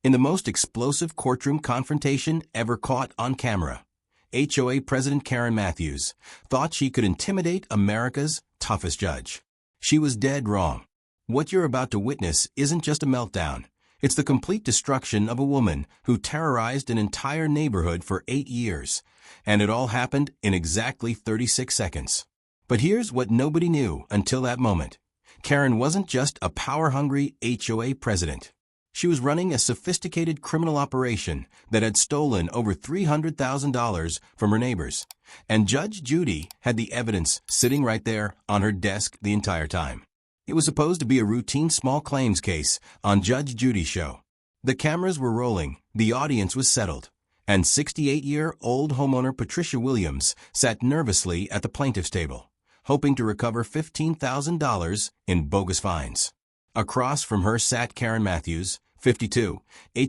In the most explosive courtroom confrontation ever caught on camera, HOA President Karen Matthews thought she could intimidate America's toughest judge. She was dead wrong. What you're about to witness isn't just a meltdown. It's the complete destruction of a woman who terrorized an entire neighborhood for 8 years, and it all happened in exactly 36 seconds. But here's what nobody knew until that moment. Karen wasn't just a power-hungry HOA president. She was running a sophisticated criminal operation that had stolen over $300,000 from her neighbors, and Judge Judy had the evidence sitting right there on her desk the entire time. It was supposed to be a routine small claims case on Judge Judy's show. The cameras were rolling, the audience was settled, and 68-year-old homeowner Patricia Williams sat nervously at the plaintiff's table, hoping to recover $15,000 in bogus fines. Across from her sat Karen Matthews, 52,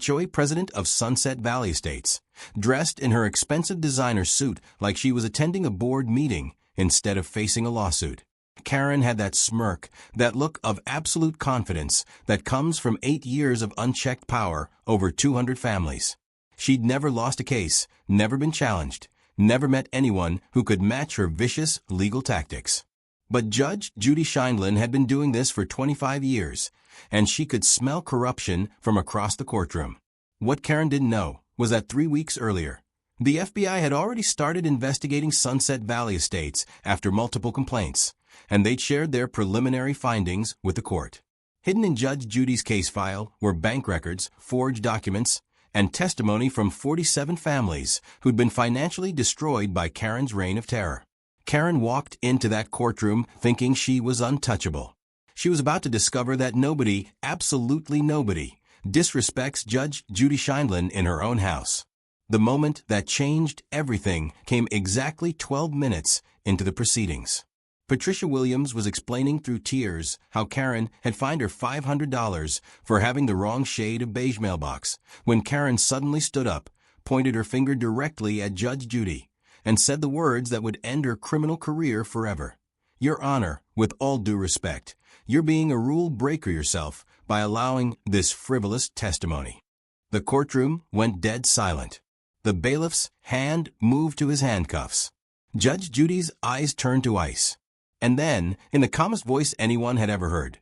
HOA president of Sunset Valley Estates, dressed in her expensive designer suit like she was attending a board meeting instead of facing a lawsuit. Karen had that smirk, that look of absolute confidence that comes from 8 years of unchecked power over 200 families. She'd never lost a case, never been challenged, never met anyone who could match her vicious legal tactics. But Judge Judy Final had been doing this for 25 years, and she could smell corruption from across the courtroom. What Karen didn't know was that 3 weeks earlier, the FBI had already started investigating Sunset Valley Estates after multiple complaints, and they'd shared their preliminary findings with the court. Hidden in Judge Judy's case file were bank records, forged documents, and testimony from 47 families who'd been financially destroyed by Karen's reign of terror. Karen walked into that courtroom thinking she was untouchable. She was about to discover that nobody, absolutely nobody, disrespects Judge Judy Final in her own house. The moment that changed everything came exactly 12 minutes into the proceedings. Patricia Williams was explaining through tears how Karen had fined her $500 for having the wrong shade of beige mailbox, when Karen suddenly stood up, pointed her finger directly at Judge Judy, and said the words that would end her criminal career forever. "Your Honor, with all due respect, you're being a rule breaker yourself by allowing this frivolous testimony." The courtroom went dead silent. The bailiff's hand moved to his handcuffs. Judge Judy's eyes turned to ice. And then, in the calmest voice anyone had ever heard,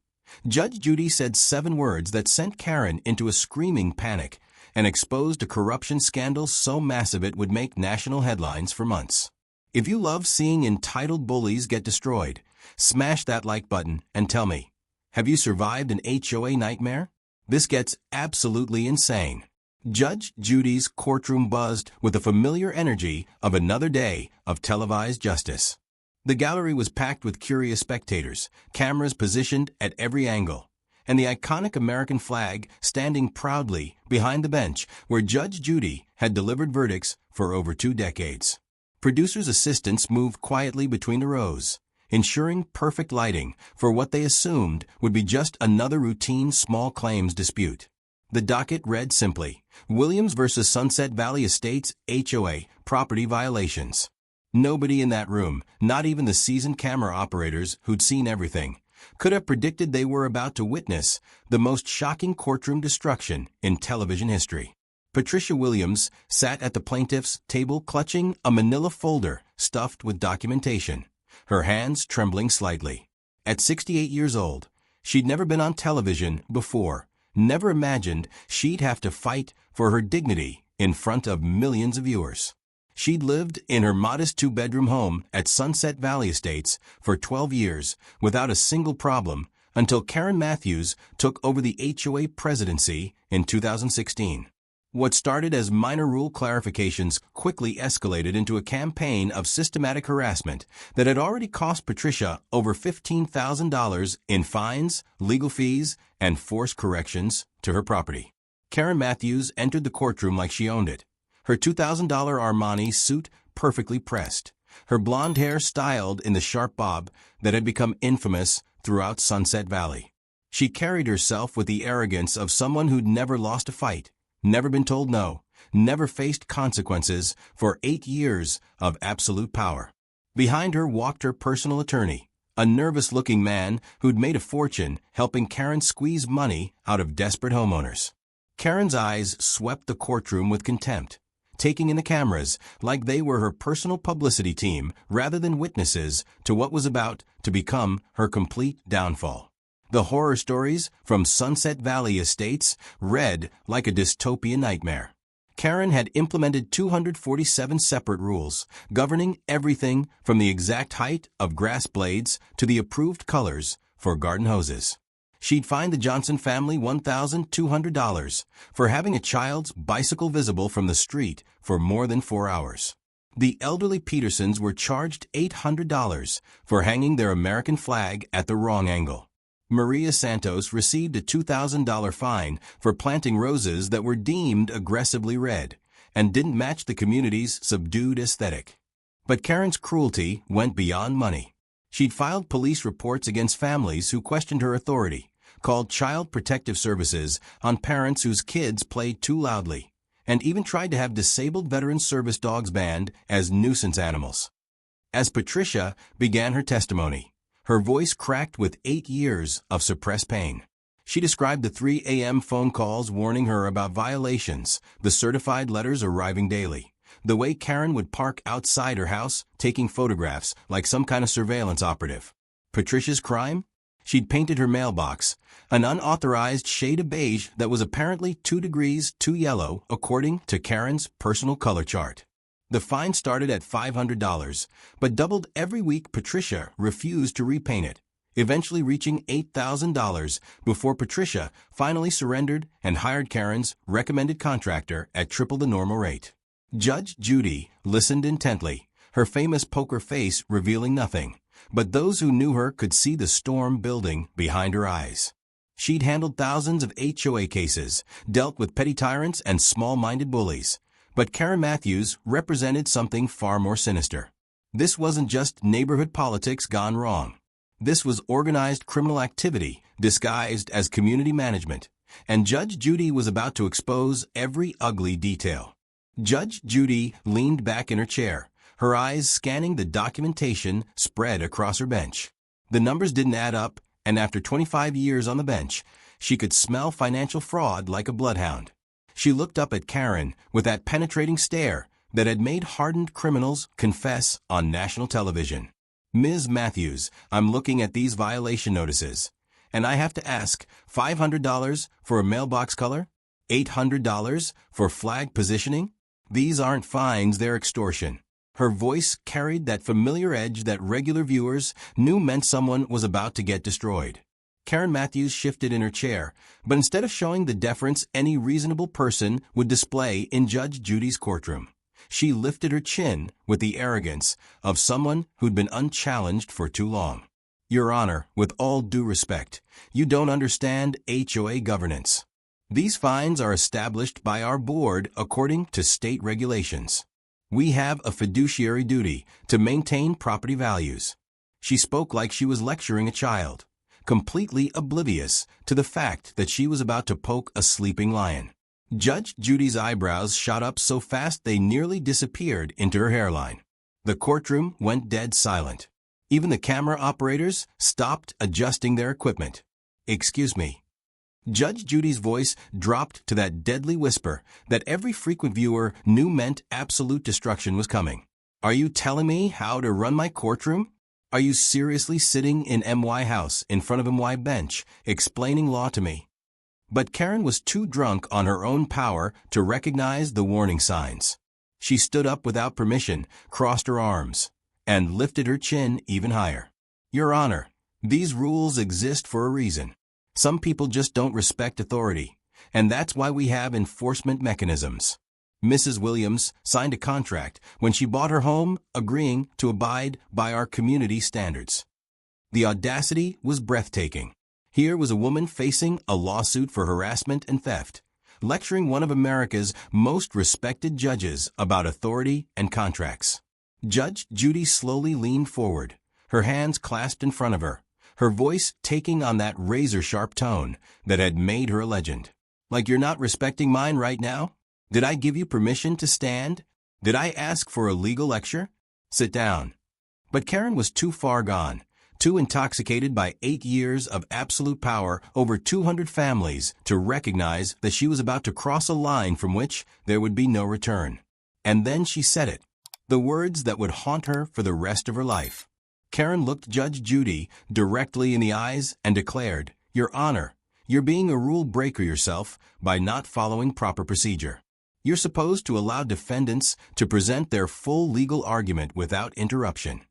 Judge Judy said 7 words that sent Karen into a screaming panic and exposed a corruption scandal so massive it would make national headlines for months. If you love seeing entitled bullies get destroyed, smash that like button and tell me, have you survived an HOA nightmare? This gets absolutely insane. Judge Judy's courtroom buzzed with the familiar energy of another day of televised justice. The gallery was packed with curious spectators, cameras positioned at every angle, and the iconic American flag standing proudly behind the bench where Judge Judy had delivered verdicts for over 2 decades. Producers' assistants moved quietly between the rows, ensuring perfect lighting for what they assumed would be just another routine small claims dispute. The docket read simply, Williams versus Sunset Valley Estates HOA property violations. Nobody in that room, not even the seasoned camera operators who'd seen everything, could have predicted they were about to witness the most shocking courtroom destruction in television history. Patricia Williams sat at the plaintiff's table clutching a manila folder stuffed with documentation, her hands trembling slightly. At 68 years old, she'd never been on television before, never imagined she'd have to fight for her dignity in front of millions of viewers. She'd lived in her modest 2-bedroom home at Sunset Valley Estates for 12 years without a single problem until Karen Matthews took over the HOA presidency in 2016. What started as minor rule clarifications quickly escalated into a campaign of systematic harassment that had already cost Patricia over $15,000 in fines, legal fees, and forced corrections to her property. Karen Matthews entered the courtroom like she owned it. Her $2,000 Armani suit perfectly pressed, her blonde hair styled in the sharp bob that had become infamous throughout Sunset Valley. She carried herself with the arrogance of someone who'd never lost a fight, never been told no, never faced consequences for 8 years of absolute power. Behind her walked her personal attorney, a nervous-looking man who'd made a fortune helping Karen squeeze money out of desperate homeowners. Karen's eyes swept the courtroom with contempt, taking in the cameras like they were her personal publicity team rather than witnesses to what was about to become her complete downfall. The horror stories from Sunset Valley Estates read like a dystopian nightmare. Karen had implemented 247 separate rules, governing everything from the exact height of grass blades to the approved colors for garden hoses. She'd fined the Johnson family $1,200 for having a child's bicycle visible from the street for more than 4 hours. The elderly Petersons were charged $800 for hanging their American flag at the wrong angle. Maria Santos received a $2,000 fine for planting roses that were deemed aggressively red and didn't match the community's subdued aesthetic. But Karen's cruelty went beyond money. She'd filed police reports against families who questioned her authority, called Child Protective Services on parents whose kids played too loudly, and even tried to have disabled veteran service dogs banned as nuisance animals. As Patricia began her testimony, her voice cracked with 8 years of suppressed pain. She described the 3 a.m. phone calls warning her about violations, the certified letters arriving daily, the way Karen would park outside her house taking photographs like some kind of surveillance operative. Patricia's crime? She'd painted her mailbox, an unauthorized shade of beige that was apparently 2 degrees too yellow according to Karen's personal color chart. The fine started at $500, but doubled every week. Patricia refused to repaint it, eventually reaching $8,000 before Patricia finally surrendered and hired Karen's recommended contractor at triple the normal rate. Judge Judy listened intently, her famous poker face revealing nothing, but those who knew her could see the storm building behind her eyes. She'd handled thousands of HOA cases, dealt with petty tyrants and small-minded bullies. But Karen Matthews represented something far more sinister. This wasn't just neighborhood politics gone wrong. This was organized criminal activity disguised as community management, and Judge Judy was about to expose every ugly detail. Judge Judy leaned back in her chair, her eyes scanning the documentation spread across her bench. The numbers didn't add up, and after 25 years on the bench, she could smell financial fraud like a bloodhound. She looked up at Karen with that penetrating stare that had made hardened criminals confess on national television. Ms. Matthews, I'm looking at these violation notices, and I have to ask, $500 for a mailbox color? $800 for flag positioning? These aren't fines, they're extortion. Her voice carried that familiar edge that regular viewers knew meant someone was about to get destroyed. Karen Matthews shifted in her chair, but instead of showing the deference any reasonable person would display in Judge Judy's courtroom, she lifted her chin with the arrogance of someone who'd been unchallenged for too long. Your Honor, with all due respect, you don't understand HOA governance. These fines are established by our board according to state regulations. We have a fiduciary duty to maintain property values. She spoke like she was lecturing a child, completely oblivious to the fact that she was about to poke a sleeping lion. Judge Judy's eyebrows shot up so fast they nearly disappeared into her hairline. The courtroom went dead silent. Even the camera operators stopped adjusting their equipment. Excuse me. Judge Judy's voice dropped to that deadly whisper that every frequent viewer knew meant absolute destruction was coming. Are you telling me how to run my courtroom? Are you seriously sitting in MY House in front of MY bench, explaining law to me? But Karen was too drunk on her own power to recognize the warning signs. She stood up without permission, crossed her arms, and lifted her chin even higher. Your Honor, these rules exist for a reason. Some people just don't respect authority, and that's why we have enforcement mechanisms. Mrs. Williams signed a contract when she bought her home, agreeing to abide by our community standards. The audacity was breathtaking. Here was a woman facing a lawsuit for harassment and theft, lecturing one of America's most respected judges about authority and contracts. Judge Judy slowly leaned forward, her hands clasped in front of her, her voice taking on that razor-sharp tone that had made her a legend. Like you're not respecting mine right now? Did I give you permission to stand? Did I ask for a legal lecture? Sit down. But Karen was too far gone. too intoxicated by 8 years of absolute power over 200 families to recognize that she was about to cross a line from which there would be no return. And then she said it. The words that would haunt her for the rest of her life. Karen looked Judge Judy directly in the eyes and declared, "Your Honor, you're being a rule breaker yourself by not following proper procedure. You're supposed to allow defendants to present their full legal argument without interruption."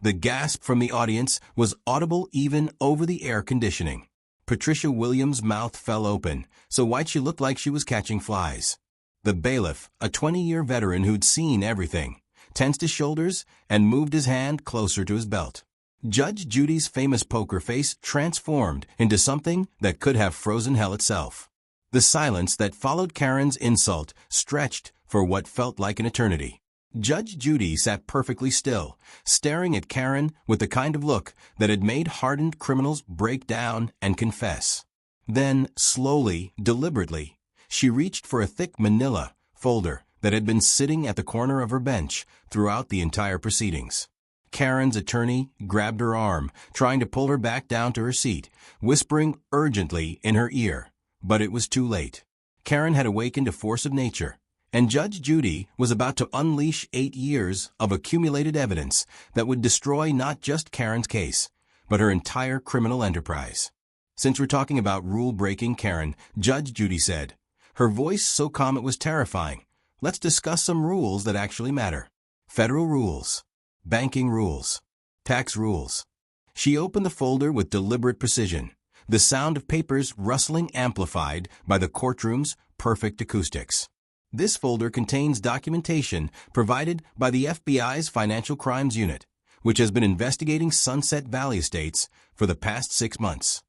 The gasp from the audience was audible even over the air conditioning. Patricia Williams' mouth fell open, so wide she looked like she was catching flies. The bailiff, a 20-year veteran who'd seen everything, tensed his shoulders and moved his hand closer to his belt. Judge Judy's famous poker face transformed into something that could have frozen hell itself. The silence that followed Karen's insult stretched for what felt like an eternity. Judge Judy sat perfectly still, staring at Karen with the kind of look that had made hardened criminals break down and confess. Then, slowly, deliberately, she reached for a thick manila folder that had been sitting at the corner of her bench throughout the entire proceedings. Karen's attorney grabbed her arm, trying to pull her back down to her seat, whispering urgently in her ear. But it was too late. Karen had awakened a force of nature, and Judge Judy was about to unleash 8 years of accumulated evidence that would destroy not just Karen's case, but her entire criminal enterprise. "Since we're talking about rule-breaking, Karen," Judge Judy said, her voice so calm it was terrifying, "let's discuss some rules that actually matter. Federal rules, banking rules, tax rules." She opened the folder with deliberate precision, the sound of papers rustling amplified by the courtroom's perfect acoustics. This folder contains documentation provided by the FBI's Financial Crimes Unit, which has been investigating Sunset Valley estates for the past 6 months.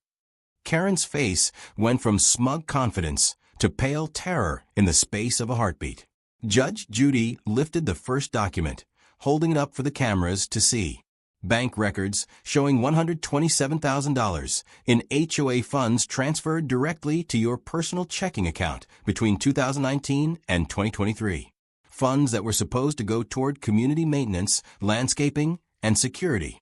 Karen's face went from smug confidence to pale terror in the space of a heartbeat. Judge Judy lifted the first document, holding it up for the cameras to see. Bank records showing $127,000 in HOA funds transferred directly to your personal checking account between 2019 and 2023. Funds that were supposed to go toward community maintenance, landscaping, and security.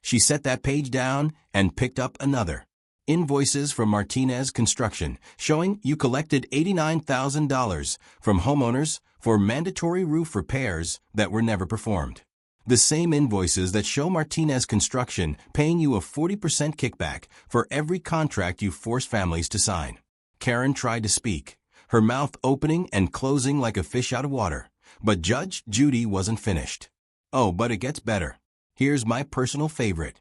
She set that page down and picked up another. Invoices from Martinez Construction showing you collected $89,000 from homeowners for mandatory roof repairs that were never performed. The same invoices that show Martinez Construction paying you a 40% kickback for every contract you force families to sign. Karen tried to speak, her mouth opening and closing like a fish out of water, but Judge Judy wasn't finished. "Oh, but it gets better. Here's my personal favorite."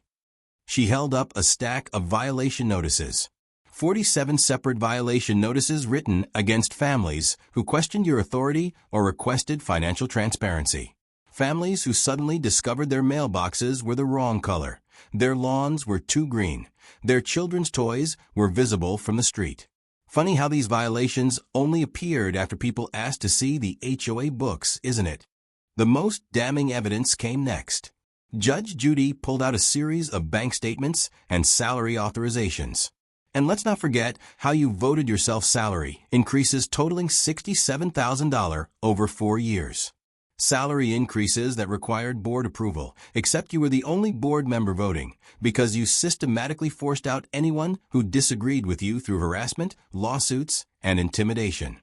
She held up a stack of violation notices. 47 separate violation notices written against families who questioned your authority or requested financial transparency. Families who suddenly discovered their mailboxes were the wrong color, their lawns were too green, their children's toys were visible from the street. Funny how these violations only appeared after people asked to see the HOA books, isn't it? The most damning evidence came next. Judge Judy pulled out a series of bank statements and salary authorizations. And let's not forget how you voted yourself salary increases totaling $67,000 over 4 years. Salary increases that required board approval, except you were the only board member voting, because you systematically forced out anyone who disagreed with you through harassment, lawsuits, and intimidation.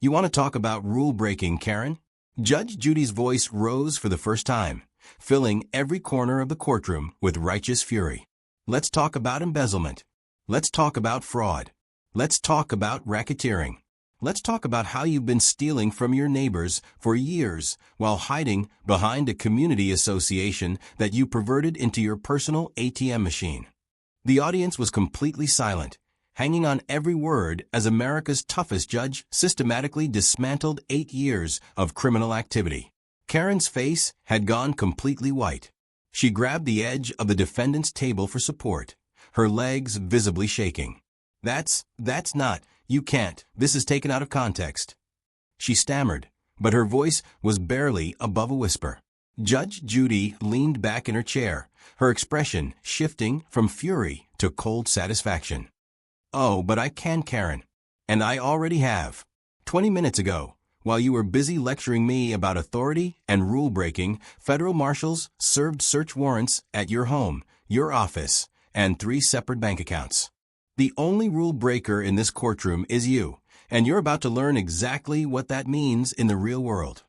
"You want to talk about rule-breaking, Karen?" Judge Judy's voice rose for the first time, filling every corner of the courtroom with righteous fury. "Let's talk about embezzlement. Let's talk about fraud. Let's talk about racketeering. Let's talk about how you've been stealing from your neighbors for years while hiding behind a community association that you perverted into your personal ATM machine." The audience was completely silent, hanging on every word as America's toughest judge systematically dismantled 8 years of criminal activity. Karen's face had gone completely white. She grabbed the edge of the defendant's table for support, her legs visibly shaking. That's not, you can't, this is taken out of context." She stammered, but her voice was barely above a whisper. Judge Judy leaned back in her chair, her expression shifting from fury to cold satisfaction. "Oh, but I can, Karen. And I already have. 20 minutes ago, while you were busy lecturing me about authority and rule-breaking, federal marshals served search warrants at your home your office, and 3 separate bank accounts. The only rule breaker in this courtroom is you, and you're about to learn exactly what that means in the real world.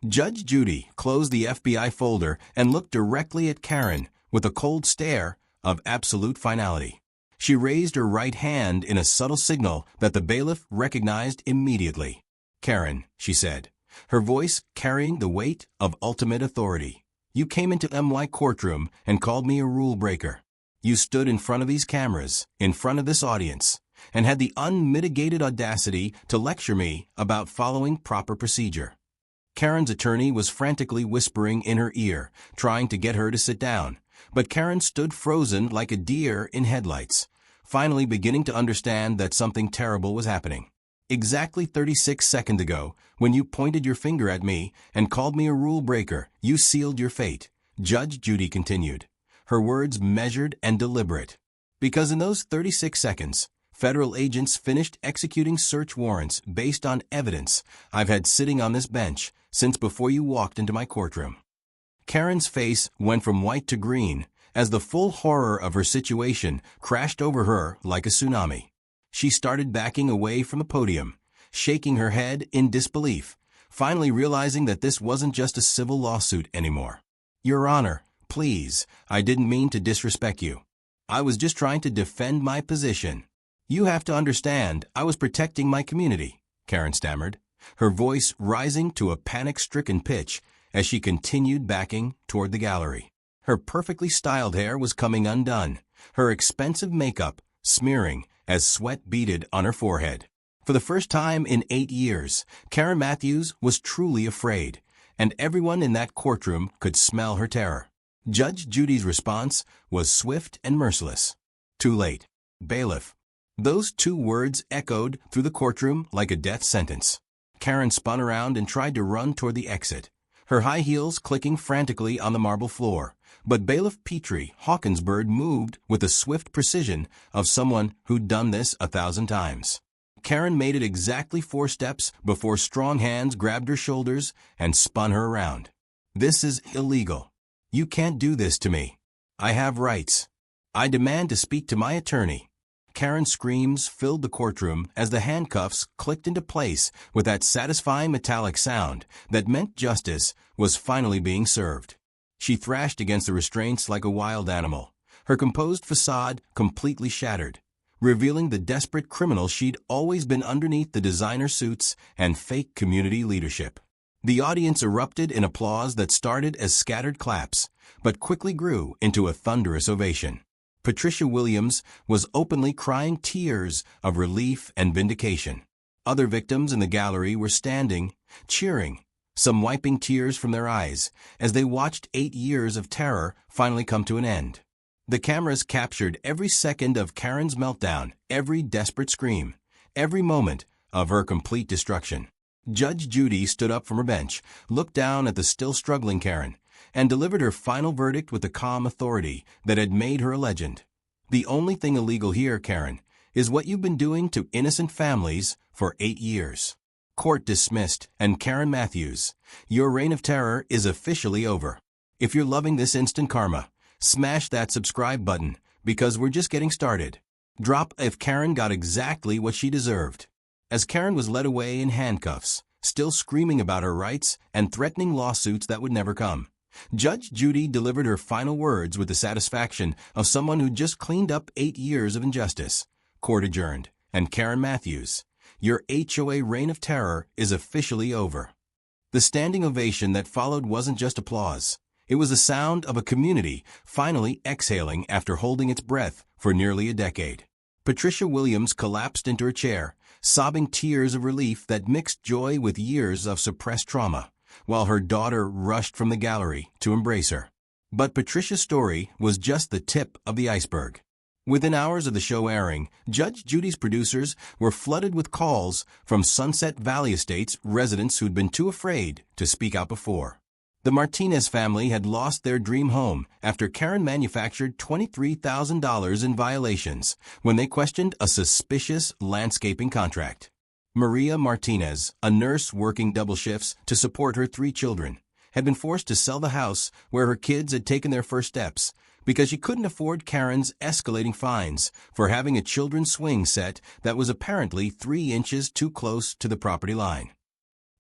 Judge Judy closed the FBI folder and looked directly at Karen with a cold stare of absolute finality. She raised her right hand in a subtle signal that the bailiff recognized immediately. "Karen," she said, her voice carrying the weight of ultimate authority, "you came into my courtroom and called me a rule breaker. You stood in front of these cameras, in front of this audience, and had the unmitigated audacity to lecture me about following proper procedure." Karen's attorney was frantically whispering in her ear, trying to get her to sit down, but Karen stood frozen like a deer in headlights, finally beginning to understand that something terrible was happening. "Exactly 36 seconds ago, when you pointed your finger at me and called me a rule breaker, you sealed your fate," Judge Judy continued, her words measured and deliberate. "Because in those 36 seconds, federal agents finished executing search warrants based on evidence I've had sitting on this bench since before you walked into my courtroom." Karen's face went from white to green as the full horror of her situation crashed over her like a tsunami. She started backing away from the podium, shaking her head in disbelief, finally realizing that this wasn't just a civil lawsuit anymore. "Your Honor, please, I didn't mean to disrespect you. I was just trying to defend my position. You have to understand, I was protecting my community," Karen stammered, her voice rising to a panic-stricken pitch as she continued backing toward the gallery. Her perfectly styled hair was coming undone, her expensive makeup smearing as sweat beaded on her forehead. For the first time in 8 years, Karen Matthews was truly afraid, and everyone in that courtroom could smell her terror. Judge Judy's response was swift and merciless. "Too late. Bailiff." Those 2 words echoed through the courtroom like a death sentence. Karen spun around and tried to run toward the exit, her high heels clicking frantically on the marble floor. But Bailiff Petrie Hawkinsburg moved with the swift precision of someone who'd done this 1,000 times. Karen made it exactly 4 steps before strong hands grabbed her shoulders and spun her around. "This is illegal. You can't do this to me. I have rights. I demand to speak to my attorney." Karen's screams filled the courtroom as the handcuffs clicked into place with that satisfying metallic sound that meant justice was finally being served. She thrashed against the restraints like a wild animal, her composed facade completely shattered, revealing the desperate criminal she'd always been underneath the designer suits and fake community leadership. The audience erupted in applause that started as scattered claps, but quickly grew into a thunderous ovation. Patricia Williams was openly crying tears of relief and vindication. Other victims in the gallery were standing, cheering, some wiping tears from their eyes as they watched 8 years of terror finally come to an end. The cameras captured every second of Karen's meltdown, every desperate scream, every moment of her complete destruction. Judge Judy stood up from her bench, looked down at the still struggling Karen, and delivered her final verdict with the calm authority that had made her a legend. "The only thing illegal here, Karen, is what you've been doing to innocent families for 8 years. Court dismissed, and Karen Matthews, your reign of terror is officially over. If you're loving this instant karma, smash that subscribe button, because we're just getting started. Drop if Karen got exactly what she deserved." As Karen was led away in handcuffs, still screaming about her rights and threatening lawsuits that would never come, Judge Judy delivered her final words with the satisfaction of someone who just cleaned up 8 years of injustice. Court adjourned, and Karen Matthews, your HOA reign of terror is officially over. The standing ovation that followed wasn't just applause. It was the sound of a community finally exhaling after holding its breath for nearly a decade. Patricia Williams collapsed into her chair, sobbing tears of relief that mixed joy with years of suppressed trauma, while her daughter rushed from the gallery to embrace her. But Patricia's story was just the tip of the iceberg. Within hours of the show airing, Judge Judy's producers were flooded with calls from Sunset Valley Estates residents who'd been too afraid to speak out before. The Martinez family had lost their dream home after Karen manufactured $23,000 in violations when they questioned a suspicious landscaping contract. Maria Martinez, a nurse working double shifts to support her 3 children, had been forced to sell the house where her kids had taken their first steps, because she couldn't afford Karen's escalating fines for having a children's swing set that was apparently 3 inches too close to the property line.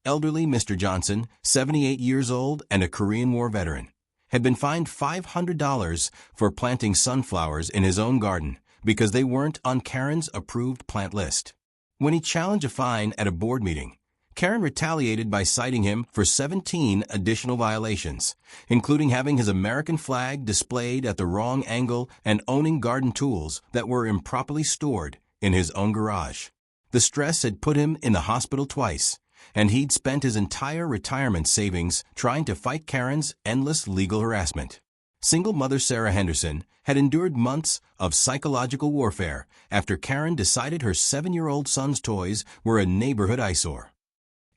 Elderly Mr. Johnson, 78 years old and a Korean War veteran, had been fined $500 for planting sunflowers in his own garden because they weren't on Karen's approved plant list. When he challenged a fine at a board meeting, Karen retaliated by citing him for 17 additional violations, including having his American flag displayed at the wrong angle and owning garden tools that were improperly stored in his own garage. The stress had put him in the hospital twice, and he'd spent his entire retirement savings trying to fight Karen's endless legal harassment. Single mother Sarah Henderson had endured months of psychological warfare after Karen decided her 7-year-old son's toys were a neighborhood eyesore.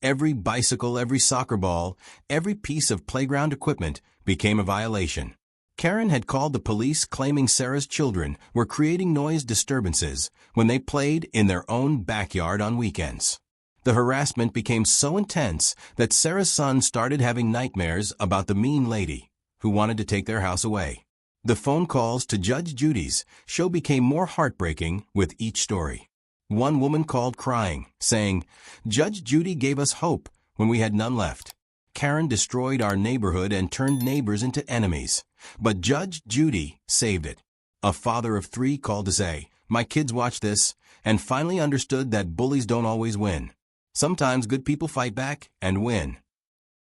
Every bicycle, every soccer ball, every piece of playground equipment became a violation. Karen had called the police claiming Sarah's children were creating noise disturbances when they played in their own backyard on weekends. The harassment became so intense that Sarah's son started having nightmares about the mean lady who wanted to take their house away. The phone calls to Judge Judy's show became more heartbreaking with each story. One woman called crying, saying, "Judge Judy gave us hope when we had none left. Karen destroyed our neighborhood and turned neighbors into enemies, but Judge Judy saved it." A father of 3 called to say, "My kids watched this and finally understood that bullies don't always win. Sometimes good people fight back and win."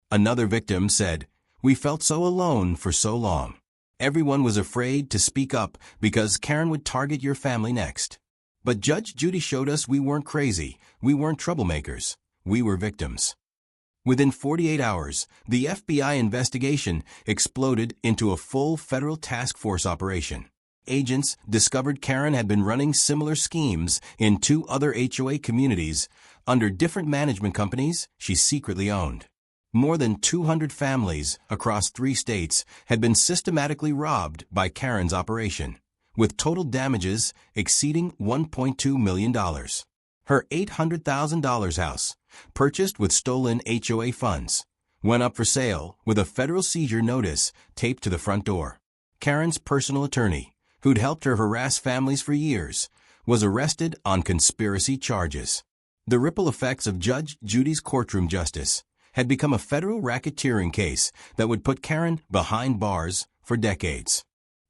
Another victim said, "We felt so alone for so long. Everyone was afraid to speak up because Karen would target your family next. But Judge Judy showed us we weren't crazy, we weren't troublemakers, we were victims." Within 48 hours, the FBI investigation exploded into a full federal task force operation. Agents discovered Karen had been running similar schemes in 2 other HOA communities under different management companies she secretly owned. More than 200 families across 3 states had been systematically robbed by Karen's operation, with total damages exceeding $1.2 million. Her $800,000 house, purchased with stolen HOA funds, went up for sale with a federal seizure notice taped to the front door. Karen's personal attorney, who'd helped her harass families for years, was arrested on conspiracy charges. The ripple effects of Judge Judy's courtroom justice had become a federal racketeering case that would put Karen behind bars for decades.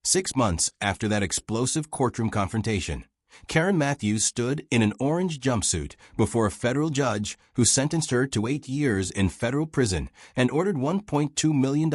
6 months after that explosive courtroom confrontation, Karen Matthews stood in an orange jumpsuit before a federal judge who sentenced her to 8 years in federal prison and ordered $1.2 million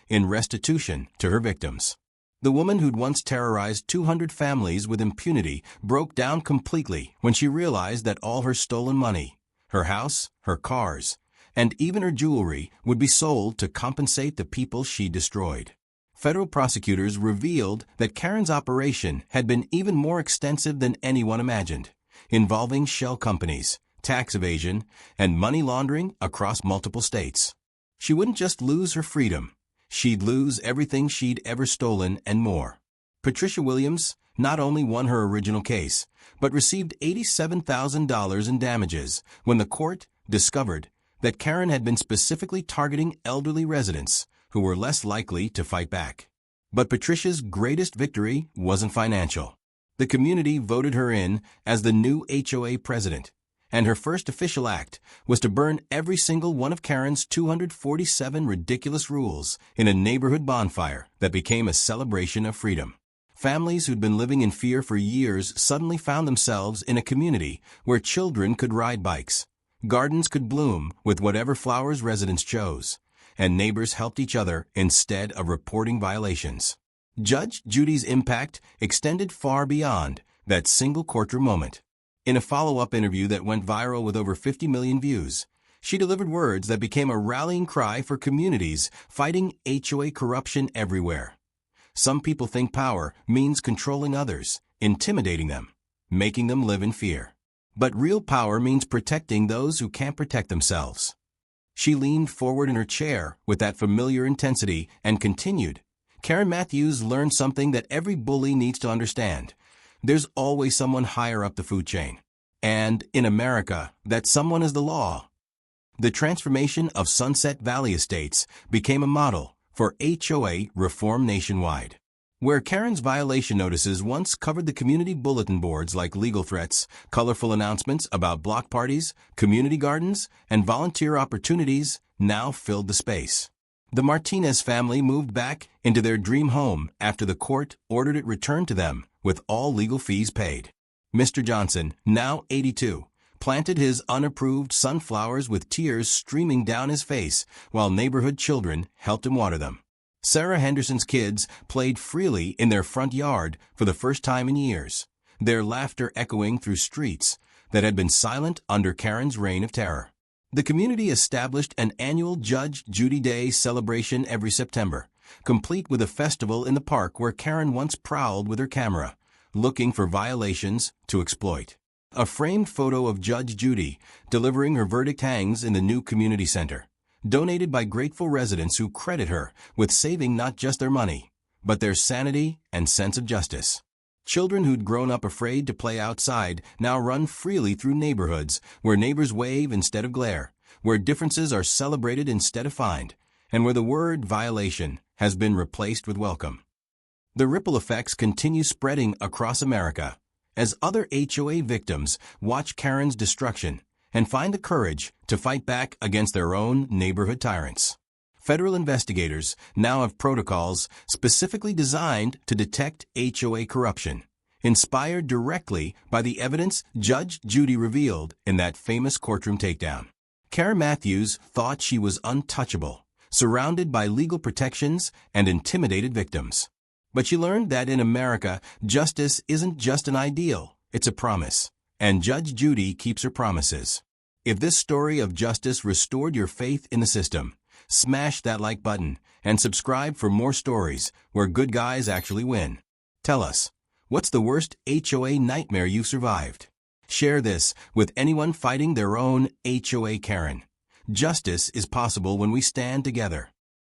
in restitution to her victims. The woman who'd once terrorized 200 families with impunity broke down completely when she realized that all her stolen money, her house, her cars, and even her jewelry would be sold to compensate the people she destroyed. Federal prosecutors revealed that Karen's operation had been even more extensive than anyone imagined, involving shell companies, tax evasion, and money laundering across multiple states. She wouldn't just lose her freedom, she'd lose everything she'd ever stolen and more. Patricia Williams not only won her original case, but received $87,000 in damages when the court discovered that Karen had been specifically targeting elderly residents who were less likely to fight back. But Patricia's greatest victory wasn't financial. The community voted her in as the new HOA president, and her first official act was to burn every single one of Karen's 247 ridiculous rules in a neighborhood bonfire that became a celebration of freedom. Families who'd been living in fear for years suddenly found themselves in a community where children could ride bikes, gardens could bloom with whatever flowers residents chose, and neighbors helped each other instead of reporting violations. Judge Judy's impact extended far beyond that single courtroom moment. In a follow-up interview that went viral with over 50 million views, she delivered words that became a rallying cry for communities fighting HOA corruption everywhere. Some people think power means controlling others, intimidating them, making them live in fear. But real power means protecting those who can't protect themselves. She leaned forward in her chair with that familiar intensity and continued, "Karen Matthews learned something that every bully needs to understand. There's always someone higher up the food chain. And, in America, that someone is the law." The transformation of Sunset Valley Estates became a model for HOA reform nationwide. Where Karen's violation notices once covered the community bulletin boards like legal threats, colorful announcements about block parties, community gardens, and volunteer opportunities now filled the space. The Martinez family moved back into their dream home after the court ordered it returned to them with all legal fees paid. Mr. Johnson, now 82, planted his unapproved sunflowers with tears streaming down his face while neighborhood children helped him water them. Sarah Henderson's kids played freely in their front yard for the first time in years, their laughter echoing through streets that had been silent under Karen's reign of terror. The community established an annual Judge Judy Day celebration every September, complete with a festival in the park where Karen once prowled with her camera, looking for violations to exploit. A framed photo of Judge Judy delivering her verdict hangs in the new community center, donated by grateful residents who credit her with saving not just their money, but their sanity and sense of justice. Children who'd grown up afraid to play outside now run freely through neighborhoods where neighbors wave instead of glare, where differences are celebrated instead of fined, and where the word violation has been replaced with welcome. The ripple effects continue spreading across America as other HOA victims watch Karen's destruction and find the courage to fight back against their own neighborhood tyrants. Federal investigators now have protocols specifically designed to detect HOA corruption, inspired directly by the evidence Judge Judy revealed in that famous courtroom takedown. Karen Matthews thought she was untouchable, surrounded by legal protections and intimidated victims. But she learned that in America, justice isn't just an ideal, it's a promise. And Judge Judy keeps her promises. If this story of justice restored your faith in the system, smash that like button and subscribe for more stories where good guys actually win. Tell us, what's the worst HOA nightmare you've survived? Share this with anyone fighting their own HOA Karen. Justice is possible when we stand together.